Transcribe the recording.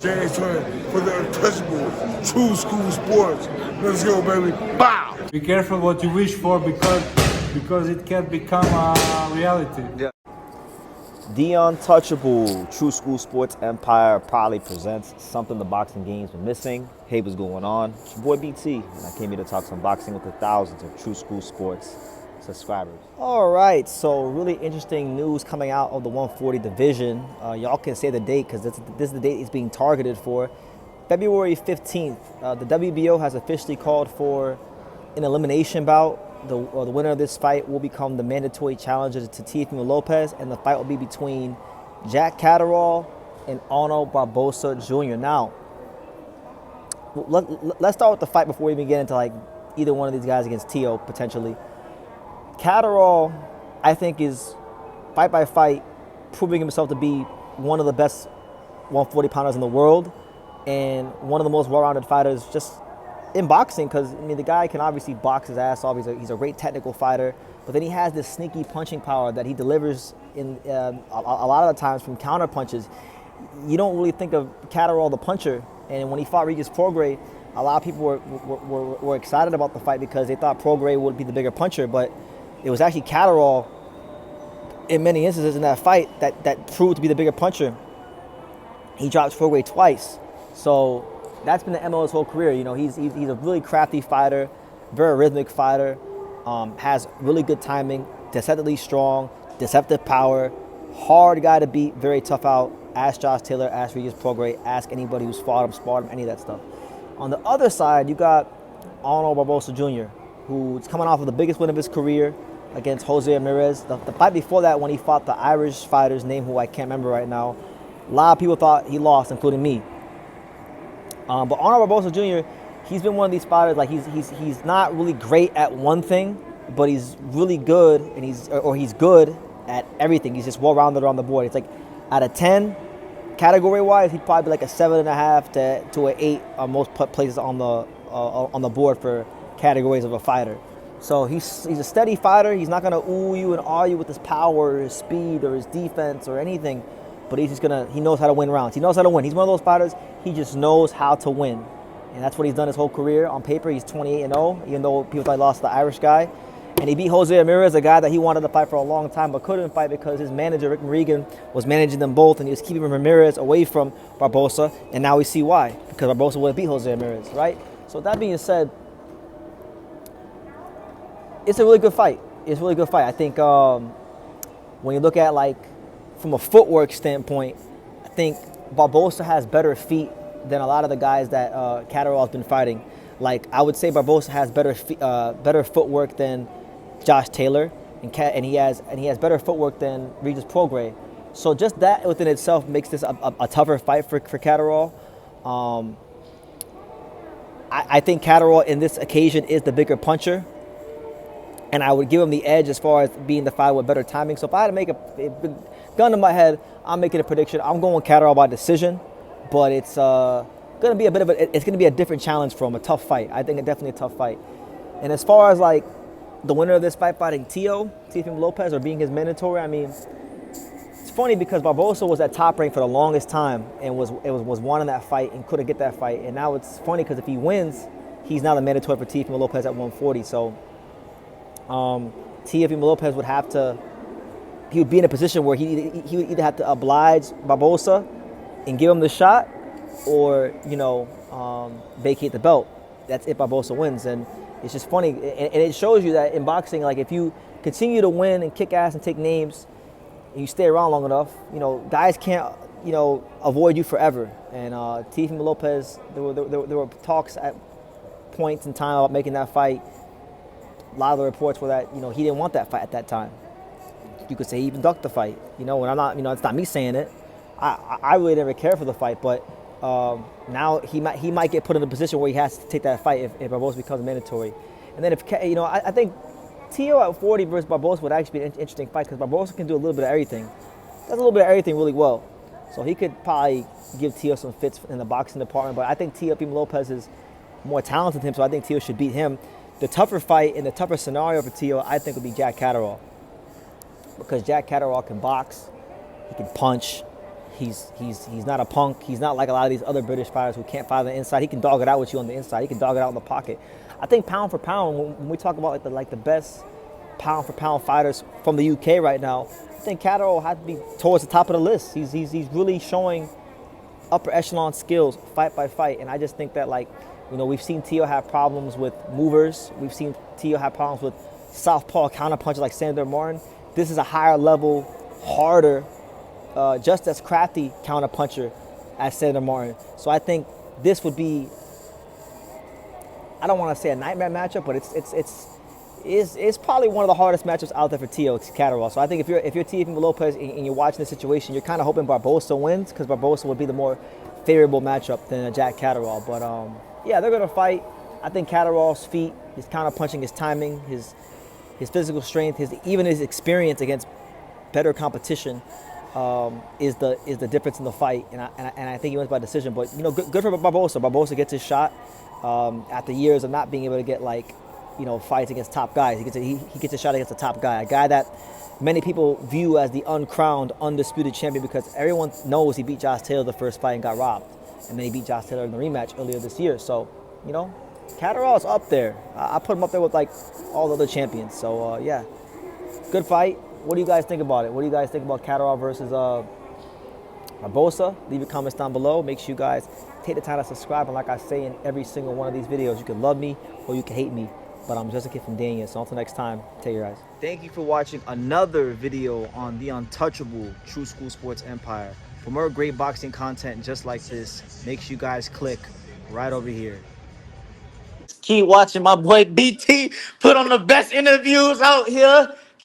James Twin for the untouchable true school sports. Let's go, baby. Bow! Be careful what you wish for because it can become a reality. Yeah. The Untouchable True School Sports Empire proudly presents something the boxing game's been missing. Hey, what's going on? It's your boy BT, and I came here to talk some boxing with the thousands of True School Sports subscribers. All right, so really interesting news coming out of the 140 division. Y'all can say the date because this is the date it's being targeted for. February 15th, the WBO has officially called for an elimination bout. The winner of this fight will become the mandatory challenger to Teofimo Lopez, and the fight will be between Jack Catterall and Arnold Barboza Jr. Now, let's start with the fight before we even get into like either one of these guys against Teo potentially. Catterall, I think, is fight by fight proving himself to be one of the best 140 pounders in the world and one of the most well-rounded fighters just in boxing, because I mean the guy can obviously box his ass off. He's a great technical fighter, but then he has this sneaky punching power that he delivers in a lot of the times from counter punches. You don't really think of Catterall the puncher, and when he fought Regis Prograis, a lot of people were excited about the fight because they thought Prograis would be the bigger puncher, but it was actually Catterall in many instances in that fight that proved to be the bigger puncher. He dropped Prograis twice, so that's been the MO his whole career. You know, he's a really crafty fighter, very rhythmic fighter, has really good timing, deceptively strong, deceptive power, hard guy to beat, very tough out. Ask Josh Taylor, ask Regis Prograis, ask anybody who's fought him, sparred him, any of that stuff. On the other side, you got Arnold Barboza Jr., who's coming off of the biggest win of his career against Jose Ramirez. The fight before that, when he fought the Irish fighter's name, who I can't remember right now, a lot of people thought he lost, including me. But Arnold Barboza Jr., he's been one of these fighters, like he's not really great at one thing, but he's really good, and he's good at everything. He's just well-rounded on the board. It's like out of 10, category-wise, he'd probably be like a 7.5 to an 8 on most places on the board for categories of a fighter. So he's a steady fighter. He's not gonna ooh you and ah you with his power, or his speed, or his defense, or anything. But he knows how to win rounds. He knows how to win. He's one of those fighters, he just knows how to win. And that's what he's done his whole career. On paper, he's 28-0, even though people thought he lost to the Irish guy. And he beat Jose Ramirez, a guy that he wanted to fight for a long time, but couldn't fight because his manager, Rick Regan, was managing them both, and he was keeping Ramirez away from Barboza. And now we see why, because Barboza would have beat Jose Ramirez, right? So that being said, it's a really good fight. It's a really good fight. I think when you look at like from a footwork standpoint, I think Barboza has better feet than a lot of the guys that Catterall has been fighting. Like I would say Barboza has better footwork than Josh Taylor, and he has better footwork than Regis Prograis. So just that within itself makes this a tougher fight for Catterall. I think Catterall in this occasion is the bigger puncher, and I would give him the edge as far as being the fighter with better timing. So if I had to make a gun to my head, I'm making a prediction. I'm going Catterall by decision, but it's going to be it's going to be a different challenge for him, a tough fight. I think it's definitely a tough fight. And as far as like the winner of this fight fighting Teofimo Lopez, or being his mandatory, I mean, it's funny because Barboza was at top rank for the longest time and was wanting that fight and couldn't get that fight. And now it's funny because if he wins, he's now the mandatory for Teofimo Lopez at 140. So Teofimo Lopez he would be in a position where he would either have to oblige Barboza and give him the shot, or vacate the belt. That's if Barboza wins. And it's just funny, and it shows you that in boxing, like if you continue to win and kick ass and take names, and you stay around long enough, guys can't avoid you forever. And Teofimo Lopez, there were talks at points in time about making that fight. A lot of the reports were that he didn't want that fight at that time. You could say he even ducked the fight. And I'm not, it's not me saying it. I really never cared for the fight, but now he might get put in a position where he has to take that fight if Barboza becomes mandatory. And then I think Teo at 40 versus Barboza would actually be an interesting fight because Barboza can do a little bit of everything. Does a little bit of everything really well. So he could probably give Teo some fits in the boxing department, but I think Teofimo Lopez is more talented than him, so I think Teo should beat him. The tougher fight and the tougher scenario for Teo, I think, would be Jack Catterall. Because Jack Catterall can box, he can punch, He's not a punk. He's not like a lot of these other British fighters who can't fight on the inside. He can dog it out with you on the inside. He can dog it out in the pocket. I think pound for pound, when we talk about like the best pound for pound fighters from the UK right now, I think Catterall had to be towards the top of the list. He's really showing upper echelon skills fight by fight, and I just think that, like, you know, we've seen Teo have problems with movers. We've seen Teo have problems with southpaw counterpuncher like Sandor Martin. This is a higher level, harder, just as crafty counterpuncher as Sandor Martin. So I think this would be, I don't want to say a nightmare matchup, but it's probably one of the hardest matchups out there for Teo Catterall. So I think if you're Teofimo Lopez and you're watching this situation, you're kind of hoping Barboza wins, because Barboza would be the more favorable matchup than a Jack Catterall. But yeah, they're gonna fight. I think Catterall's feet, his counterpunching, his timing, his physical strength, even his experience against better competition is the difference in the fight. And I think he wins by decision. But, you know, good for Barboza. Barboza gets his shot after years of not being able to get, like, you know, fights against top guys. He gets a shot against a top guy, a guy that many people view as the uncrowned, undisputed champion, because everyone knows he beat Josh Taylor the first fight and got robbed. And then he beat Josh Taylor in the rematch earlier this year. So, you know, Catterall's up there. I put him up there with, like, all the other champions. So, yeah, good fight. What do you guys think about it? What do you guys think about Catterall versus Barboza? Leave your comments down below. Make sure you guys take the time to subscribe. And like I say in every single one of these videos, you can love me or you can hate me, but I'm just a kid from Dania. So until next time, take care, guys. Thank you for watching another video on the untouchable True School Sports Empire. For more great boxing content just like this, make sure you guys click right over here. Keep watching my boy BT put on the best interviews out here.